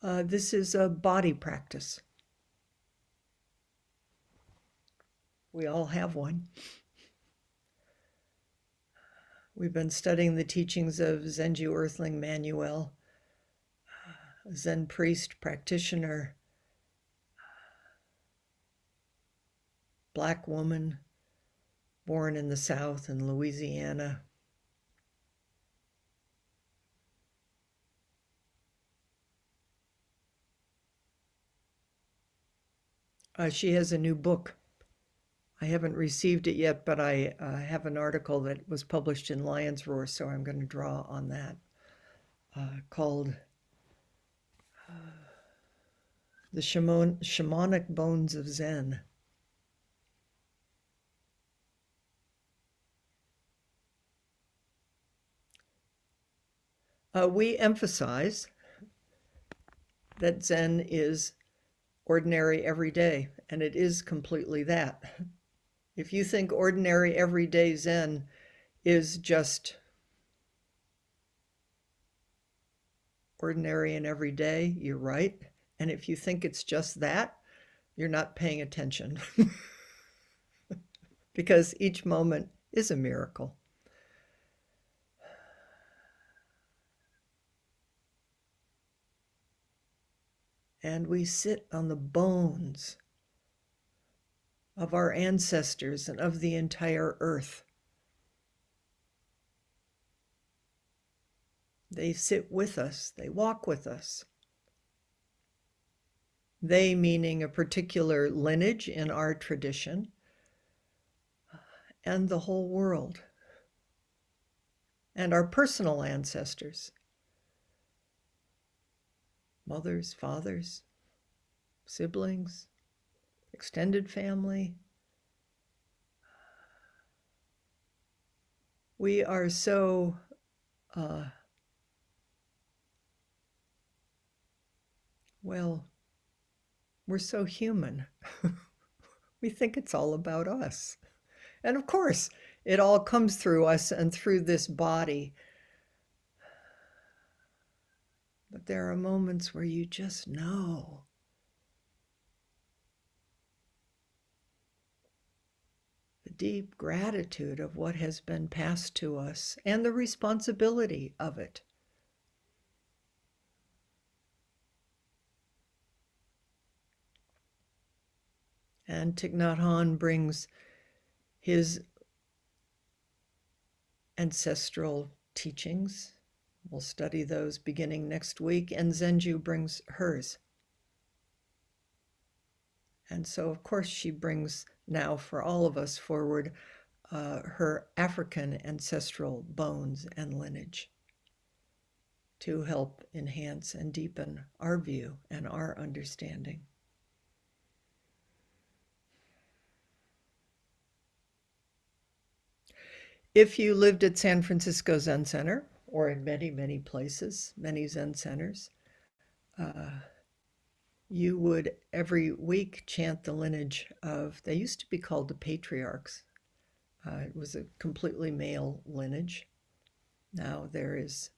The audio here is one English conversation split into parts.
This is a body practice. We all have one. We've been studying the teachings of Zenju Earthlyn Manuel, a Zen priest practitioner, Black woman, born in the South in Louisiana. She has a new book. I haven't received it yet, but I have an article that was published in Lion's Roar, so I'm going to draw on that, called The Shamanic Bones of Zen. We emphasize that Zen is ordinary everyday, and it is completely that. If you think ordinary everyday Zen is just ordinary and everyday, you're right. And if you think it's just that, you're not paying attention. Because each moment is a miracle. And we sit on the bones of our ancestors and of the entire earth. They sit with us, they walk with us. They meaning a particular lineage in our tradition, and the whole world, and our personal ancestors, mothers, fathers, siblings, extended family. We are so we're so human. We think it's all about us. And of course, it all comes through us and through this body. But there are moments where you just know. The deep gratitude of what has been passed to us and the responsibility of it. And Thich Nhat Hanh brings his ancestral teachings. We'll study those beginning next week, and Zenju brings hers. And so, of course, she brings now for all of us forward her African ancestral bones and lineage to help enhance and deepen our view and our understanding. If you lived at San Francisco Zen Center, or in many, many places, many Zen centers, you would every week chant the lineage of, they used to be called the patriarchs. It was a completely male lineage. Now there is,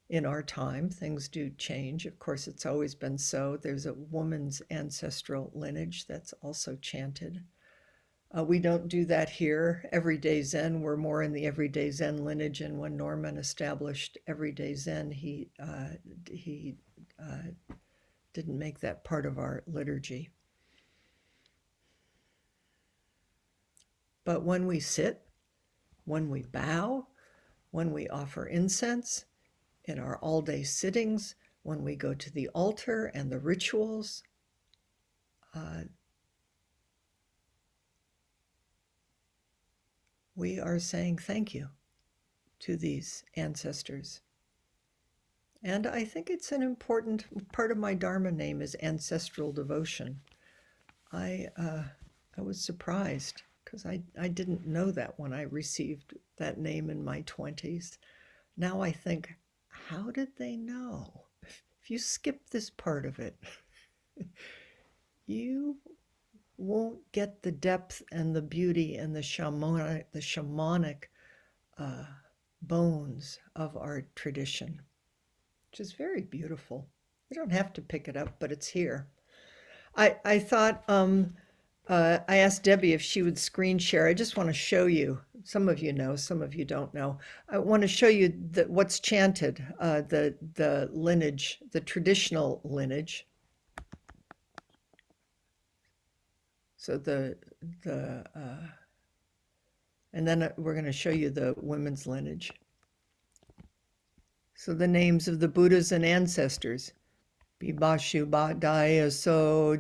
in our time, things do change. Of course, it's always been so. There's a woman's ancestral lineage that's also chanted. We don't do that here. Everyday Zen, we're more in the Everyday Zen lineage. And when Norman established Everyday Zen, he didn't make that part of our liturgy. But when we sit, when we bow, when we offer incense, in our all-day sittings, when we go to the altar and the rituals, we are saying thank you to these ancestors. And I think it's an important part of my Dharma name is ancestral devotion. I was surprised because I didn't know that when I received that name in my 20s. Now I think, how did they know? If you skip this part of it, you won't get the depth and the beauty and the shamanic bones of our tradition, which is very beautiful. You don't have to pick it up, but it's here. I thought I asked Debbie if she would screen share. I just want to show you. Some of you know, some of you don't know. I want to show you what's chanted, the lineage, the traditional lineage. So and then we're going to show you the women's lineage. So the names of the Buddhas and ancestors. Bibashu Daya So,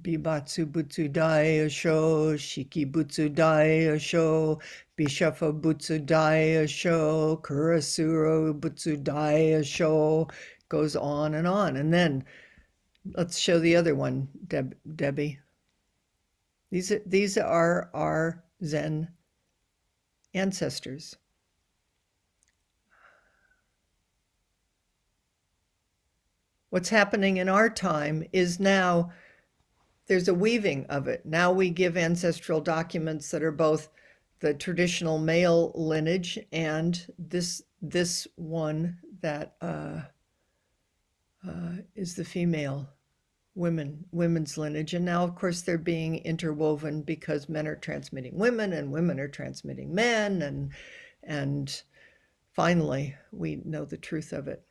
Bibatsu Butsu Daya Sho, Shiki Butsu Daya Sho, Bishafa Butsu Daya Sho, Kurasuro Butsu Daya Sho, goes on and on. And then let's show the other one, Debbie. These are our Zen ancestors. What's happening in our time is now there's a weaving of it. Now we give ancestral documents that are both the traditional male lineage and this one that is the female women's lineage. And now, of course, they're being interwoven because men are transmitting women and women are transmitting men, and finally we know the truth of it.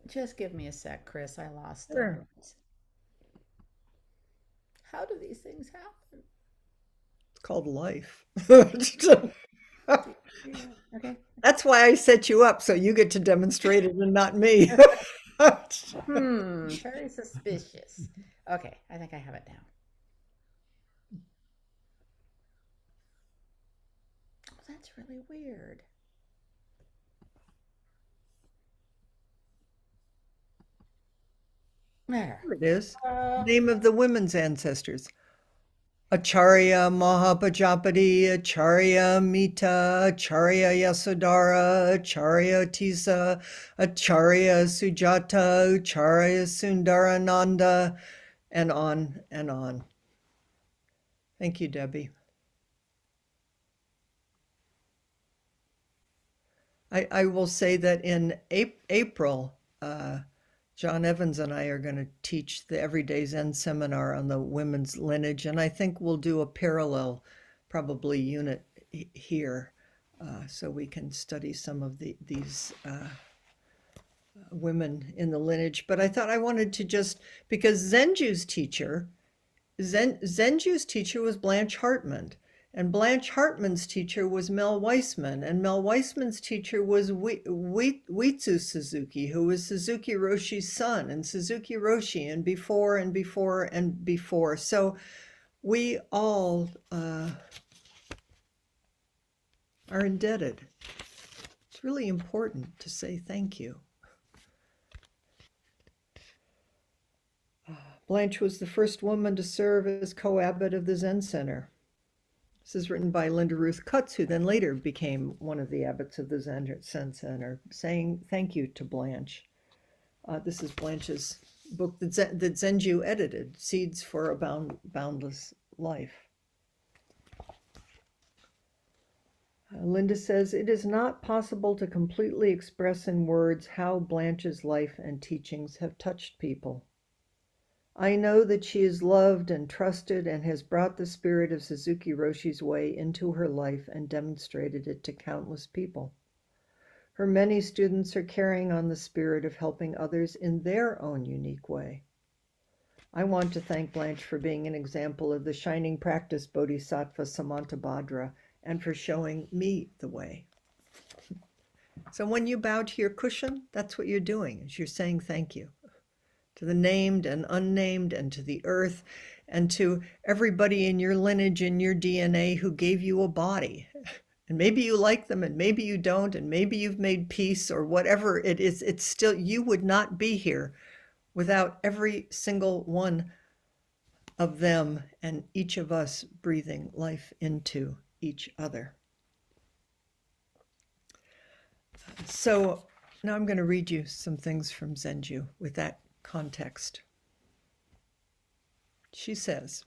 Just give me a sec, Chris. I lost the Sure. words. How do these things happen? It's called life. Yeah. Okay. That's why I set you up so you get to demonstrate it and not me. Very suspicious. Okay, I think I have it now. Oh, that's really weird. There. Here it is. Uh, Name of the women's ancestors. Acharya Mahapajapati, Acharya Mita, Acharya Yasodhara, Acharya Tisa, Acharya Sujata, Acharya Sundarananda, and on and on. Thank you, Debbie. I will say that in April, John Evans and I are going to teach the Everyday Zen seminar on the women's lineage, and I think we'll do a parallel, probably unit here, so we can study some of these women in the lineage. But I thought I wanted to just, because Zenju's teacher was Blanche Hartman. And Blanche Hartman's teacher was Mel Weissman. And Mel Weissman's teacher was Uitsu Suzuki, who was Suzuki Roshi's son, and Suzuki Roshi, and before and before and before. So we all are indebted. It's really important to say thank you. Blanche was the first woman to serve as co-abbot of the Zen Center. This is written by Linda Ruth Cutts, who then later became one of the abbots of the Zen Center, saying thank you to Blanche. This is Blanche's book that Zenju edited, Seeds for a Boundless Life. Linda says, it is not possible to completely express in words how Blanche's life and teachings have touched people. I know that she is loved and trusted and has brought the spirit of Suzuki Roshi's way into her life and demonstrated it to countless people. Her many students are carrying on the spirit of helping others in their own unique way. I want to thank Blanche for being an example of the shining practice Bodhisattva Samantabhadra and for showing me the way. So when you bow to your cushion, that's what you're doing, is you're saying thank you to the named and unnamed, and to the earth, and to everybody in your lineage, in your DNA, who gave you a body. And maybe you like them, and maybe you don't, and maybe you've made peace, or whatever it is. It's still, you would not be here without every single one of them and each of us breathing life into each other. So now I'm going to read you some things from Zenju with that context. She says,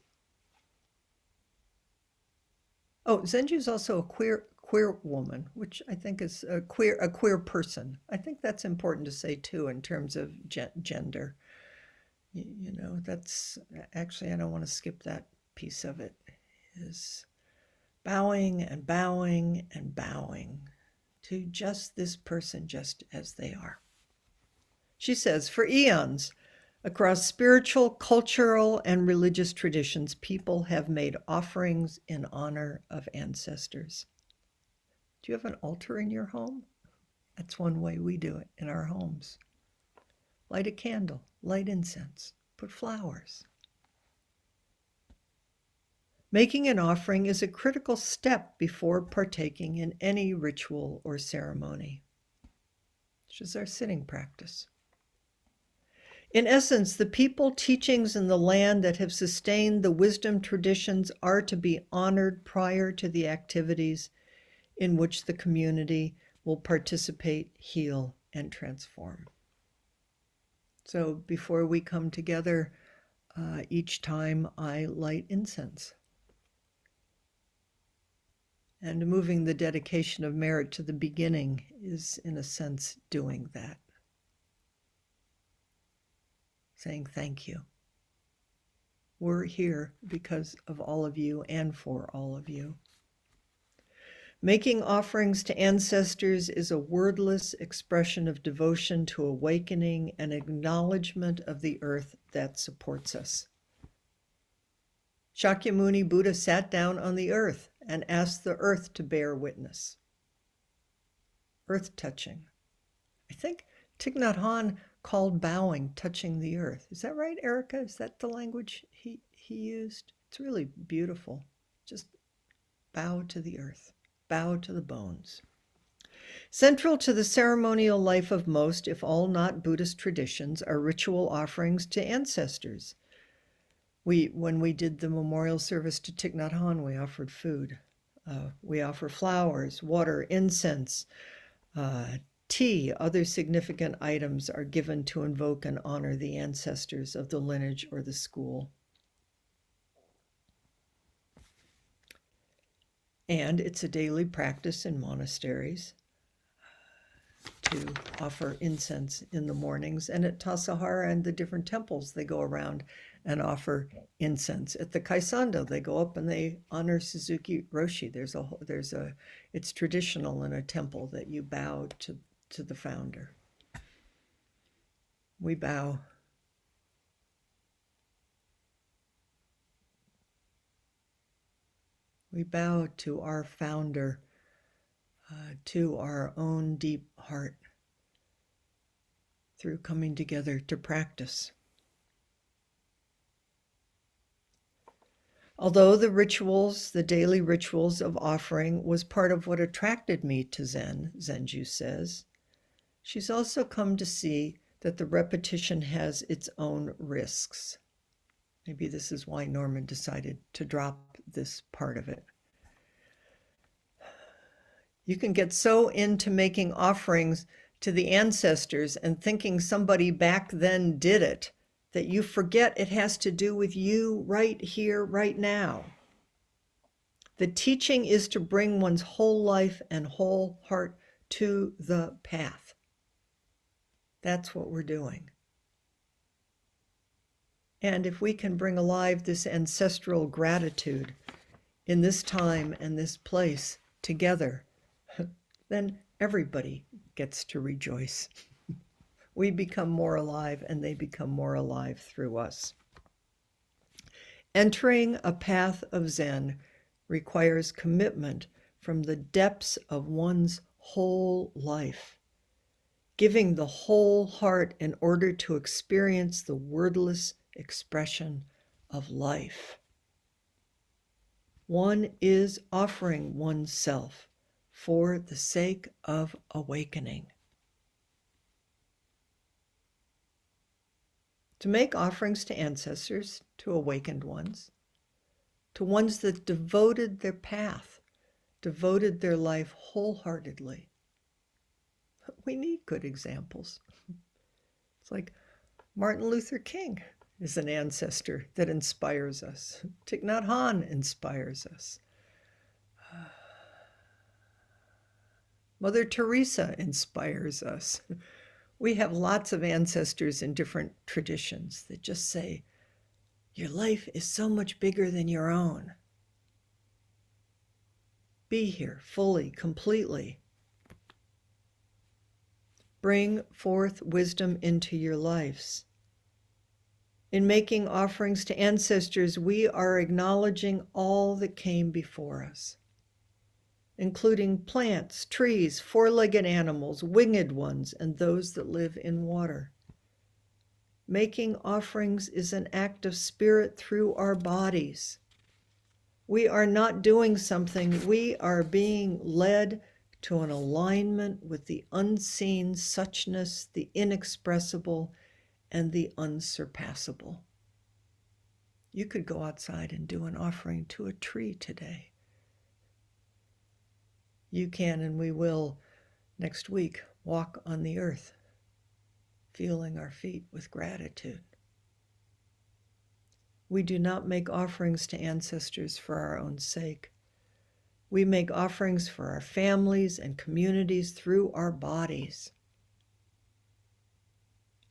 Oh, Zenju is also a queer woman, which I think is a queer person. I think that's important to say too in terms of gender. That's actually I don't want to skip that piece of it. Is bowing and bowing and bowing to just this person just as they are. She says, for eons, across spiritual, cultural, and religious traditions, people have made offerings in honor of ancestors. Do you have an altar in your home? That's one way we do it in our homes. Light a candle, light incense, put flowers. Making an offering is a critical step before partaking in any ritual or ceremony, which is our sitting practice. In essence, the people, teachings, and the land that have sustained the wisdom traditions are to be honored prior to the activities in which the community will participate, heal, and transform. So before we come together, each time I light incense. And moving the dedication of merit to the beginning is, in a sense, doing that. Saying thank you. We're here because of all of you and for all of you. Making offerings to ancestors is a wordless expression of devotion to awakening and acknowledgement of the earth that supports us. Shakyamuni Buddha sat down on the earth and asked the earth to bear witness. Earth touching. I think Thich Nhat Hanh called bowing touching the earth. Is that right, Erica? Is that the language he used? It's really beautiful. Just bow to the earth, bow to the bones. Central to the ceremonial life of most, if all not Buddhist traditions, are ritual offerings to ancestors. When we did the memorial service to Thich Nhat Hanh, we offered food. We offer flowers, water, incense, tea. Other significant items are given to invoke and honor the ancestors of the lineage or the school. And it's a daily practice in monasteries to offer incense in the mornings. And at Tassajara and the different temples, they go around and offer incense. At the Kaisando, they go up and they honor Suzuki Roshi. It's traditional in a temple that you bow to the founder. We bow. We bow to our founder, to our own deep heart, through coming together to practice. Although the daily rituals of offering, was part of what attracted me to Zen, Zenju says, she's also come to see that the repetition has its own risks. Maybe this is why Norman decided to drop this part of it. You can get so into making offerings to the ancestors and thinking somebody back then did it that you forget it has to do with you right here, right now. The teaching is to bring one's whole life and whole heart to the path. That's what we're doing. And if we can bring alive this ancestral gratitude in this time and this place together, then everybody gets to rejoice. We become more alive and they become more alive through us. Entering a path of Zen requires commitment from the depths of one's whole life, giving the whole heart in order to experience the wordless expression of life. One is offering oneself for the sake of awakening. To make offerings to ancestors, to awakened ones, to ones that devoted their path, devoted their life wholeheartedly. We need good examples. It's like Martin Luther King is an ancestor that inspires us. Thich Nhat Hanh inspires us. Mother Teresa inspires us. We have lots of ancestors in different traditions that just say, your life is so much bigger than your own. Be here fully, completely. Bring forth wisdom into your lives. In making offerings to ancestors, we are acknowledging all that came before us, including plants, trees, four-legged animals, winged ones, and those that live in water. Making offerings is an act of spirit through our bodies. We are not doing something, we are being led to an alignment with the unseen suchness, the inexpressible, and the unsurpassable. You could go outside and do an offering to a tree today. You can, and we will next week, walk on the earth, feeling our feet with gratitude. We do not make offerings to ancestors for our own sake. We make offerings for our families and communities through our bodies.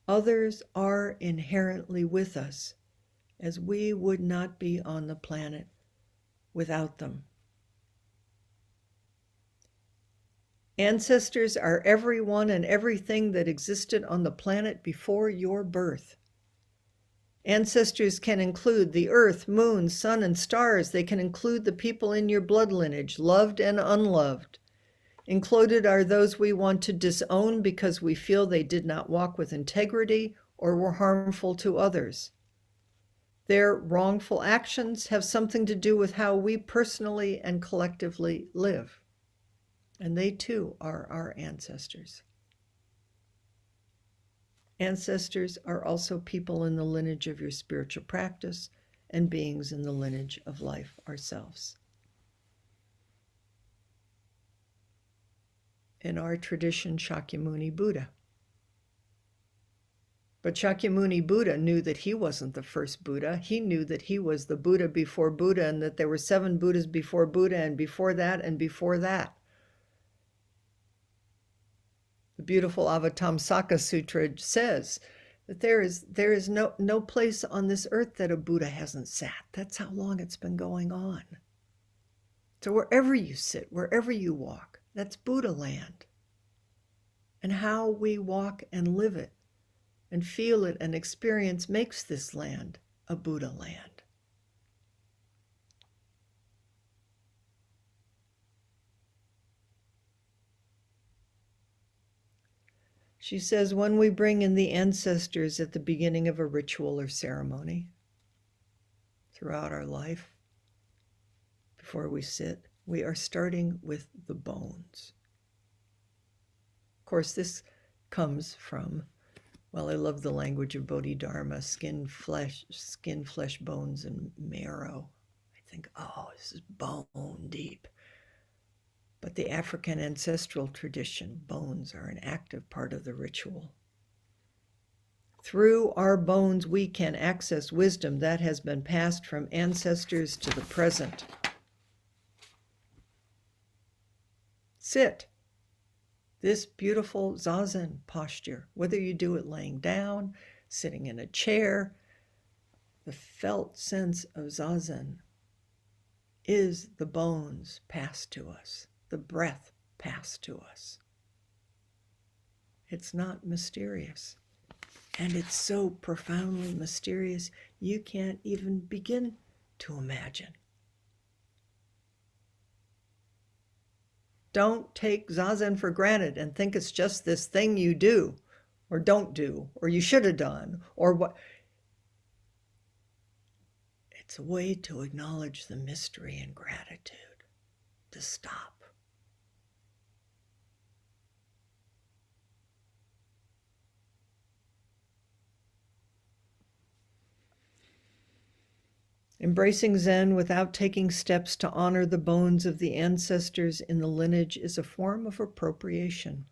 Others are inherently with us, as we would not be on the planet without them. Ancestors are everyone and everything that existed on the planet before your birth. Ancestors can include the earth, moon, sun, and stars. They can include the people in your blood lineage, loved and unloved. Included are those we want to disown because we feel they did not walk with integrity or were harmful to others. Their wrongful actions have something to do with how we personally and collectively live. And they too are our ancestors. Ancestors are also people in the lineage of your spiritual practice and beings in the lineage of life ourselves. In our tradition, Shakyamuni Buddha. But Shakyamuni Buddha knew that he wasn't the first Buddha. He knew that he was the Buddha before Buddha, and that there were 7 Buddhas before Buddha, and before that, and before that. The beautiful Avatamsaka Sutra says that there is no place on this earth that a Buddha hasn't sat. That's how long it's been going on. So wherever you sit, wherever you walk, that's Buddha land. And how we walk and live it and feel it and experience makes this land a Buddha land. She says, when we bring in the ancestors at the beginning of a ritual or ceremony, throughout our life, before we sit, we are starting with the bones. Of course, this comes from, well, I love the language of Bodhidharma, skin, flesh, bones, and marrow. I think, oh, this is bone deep. But the African ancestral tradition, bones are an active part of the ritual. Through our bones, we can access wisdom that has been passed from ancestors to the present. Sit. This beautiful zazen posture, whether you do it laying down, sitting in a chair, the felt sense of zazen is the bones passed to us, the breath passed to us. It's not mysterious. And it's so profoundly mysterious, you can't even begin to imagine. Don't take zazen for granted and think it's just this thing you do or don't do or you should have done or what. It's a way to acknowledge the mystery and gratitude, to stop. Embracing Zen without taking steps to honor the bones of the ancestors in the lineage is a form of appropriation.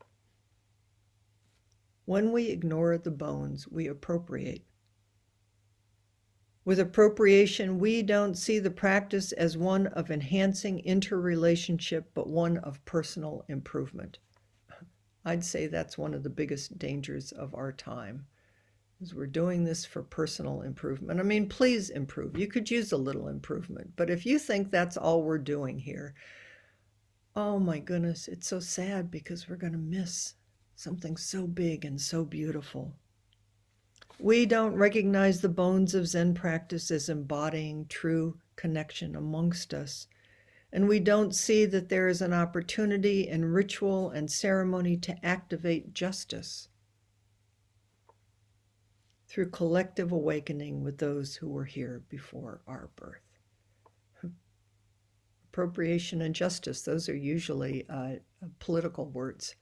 When we ignore the bones, we appropriate. With appropriation, we don't see the practice as one of enhancing interrelationship, but one of personal improvement. I'd say that's one of the biggest dangers of our time, is we're doing this for personal improvement. I mean, please improve. You could use a little improvement, but if you think that's all we're doing here, oh my goodness, it's so sad because we're going to miss something so big and so beautiful. We don't recognize the bones of Zen practice as embodying true connection amongst us. And we don't see that there is an opportunity in ritual and ceremony to activate justice through collective awakening with those who were here before our birth. Appropriation and justice, those are usually political words.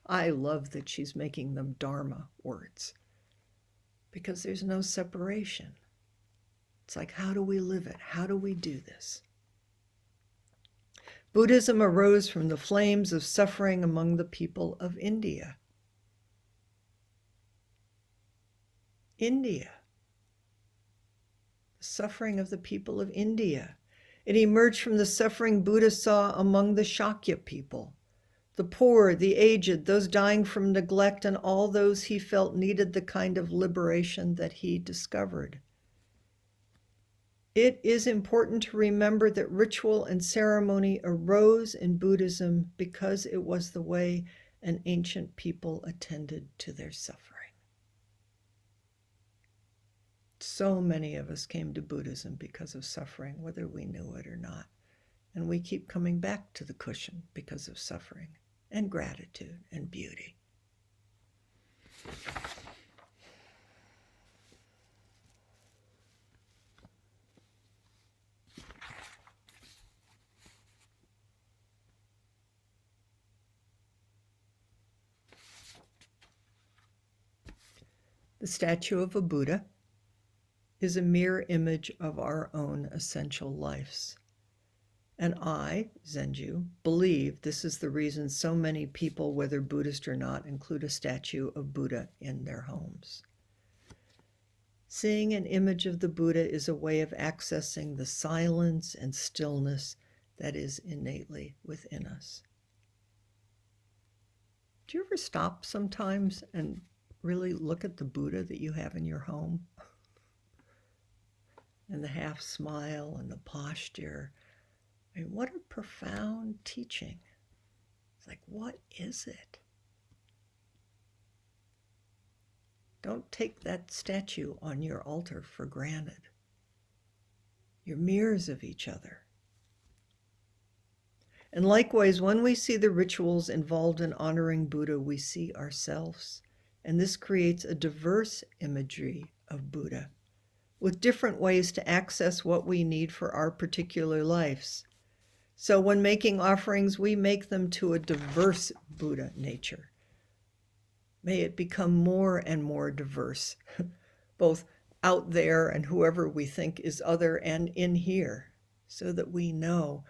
I love that she's making them Dharma words because there's no separation. It's like, how do we live it? How do we do this? Buddhism arose from the flames of suffering among the people of India. India. The suffering of the people of India. It emerged from the suffering Buddha saw among the Shakya people, the poor, the aged, those dying from neglect, and all those he felt needed the kind of liberation that he discovered. It is important to remember that ritual and ceremony arose in Buddhism because it was the way an ancient people attended to their suffering. So many of us came to Buddhism because of suffering, whether we knew it or not. And we keep coming back to the cushion because of suffering and gratitude and beauty. The statue of a Buddha is a mirror image of our own essential lives. And I, Zenju, believe this is the reason so many people, whether Buddhist or not, include a statue of Buddha in their homes. Seeing an image of the Buddha is a way of accessing the silence and stillness that is innately within us. Do you ever stop sometimes and really look at the Buddha that you have in your home? And the half smile and the posture. I mean, what a profound teaching. It's like, what is it? Don't take that statue on your altar for granted. You're mirrors of each other. And likewise, when we see the rituals involved in honoring Buddha, we see ourselves. And this creates a diverse imagery of Buddha, with different ways to access what we need for our particular lives. So when making offerings, we make them to a diverse Buddha nature. May it become more and more diverse, both out there and whoever we think is other, and in here, so that we know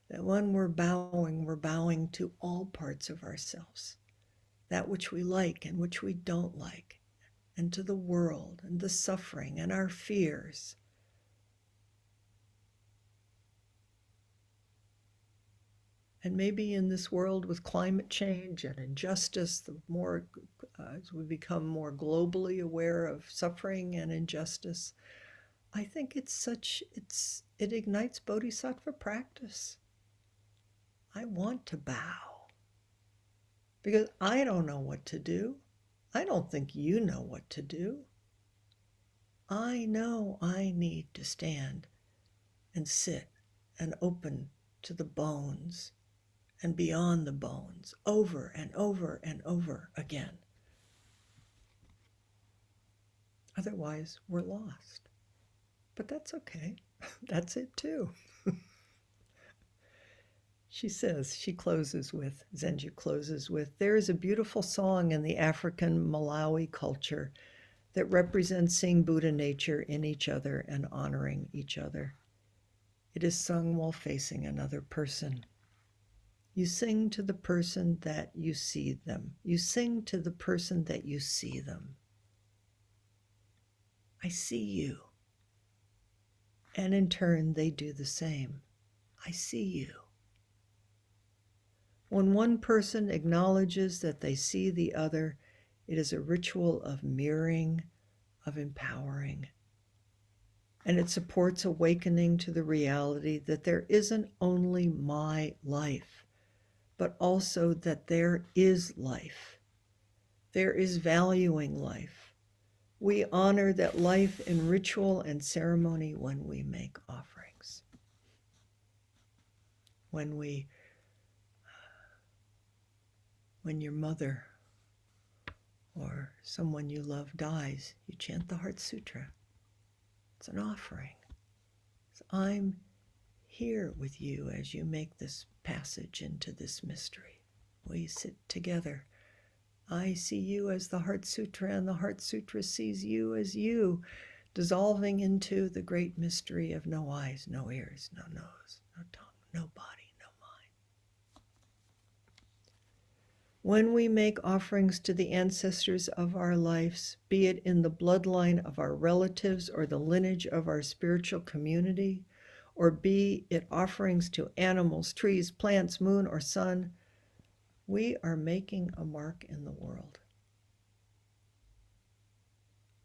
that when we're bowing to all parts of ourselves, that which we like and which we don't like, and to the world and the suffering and our fears. And maybe in this world with climate change and injustice, the more as we become more globally aware of suffering and injustice, I think it ignites bodhisattva practice. I want to bow because I don't know what to do. I don't think you know what to do. I know I need to stand and sit and open to the bones and beyond the bones, over and over and over again. Otherwise, we're lost. But that's okay. That's it too. Zenju closes with, there is a beautiful song in the African Malawi culture that represents seeing Buddha nature in each other and honoring each other. It is sung while facing another person. You sing to the person that you see them. You sing to the person that you see them. I see you. And in turn, they do the same. I see you. When one person acknowledges that they see the other, it is a ritual of mirroring, of empowering. And it supports awakening to the reality that there isn't only my life, but also that there is life. There is valuing life. We honor that life in ritual and ceremony when we make offerings. When your mother or someone you love dies, you chant the Heart Sutra. It's an offering. So I'm here with you as you make this passage into this mystery. We sit together. I see you as the Heart Sutra, and the Heart Sutra sees you as you, dissolving into the great mystery of no eyes, no ears, no nose, no tongue, no body, no mind. When we make offerings to the ancestors of our lives, be it in the bloodline of our relatives or the lineage of our spiritual community, or be it offerings to animals, trees, plants, moon, or sun, we are making a mark in the world.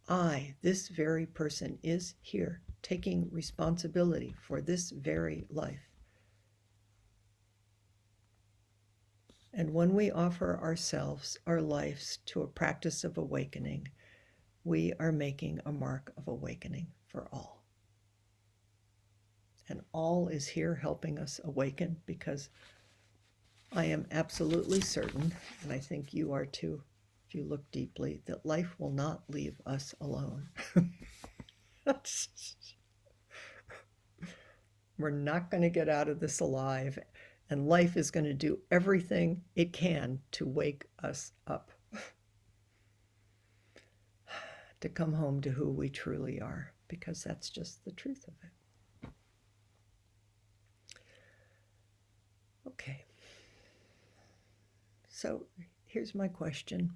I, this very person, is here taking responsibility for this very life. And when we offer ourselves, our lives, to a practice of awakening, we are making a mark of awakening for all. And all is here helping us awaken, because I am absolutely certain, and I think you are too, if you look deeply, that life will not leave us alone. We're not going to get out of this alive, and life is going to do everything it can to wake us up, to come home to who we truly are, because that's just the truth of it. Okay. So here's my question.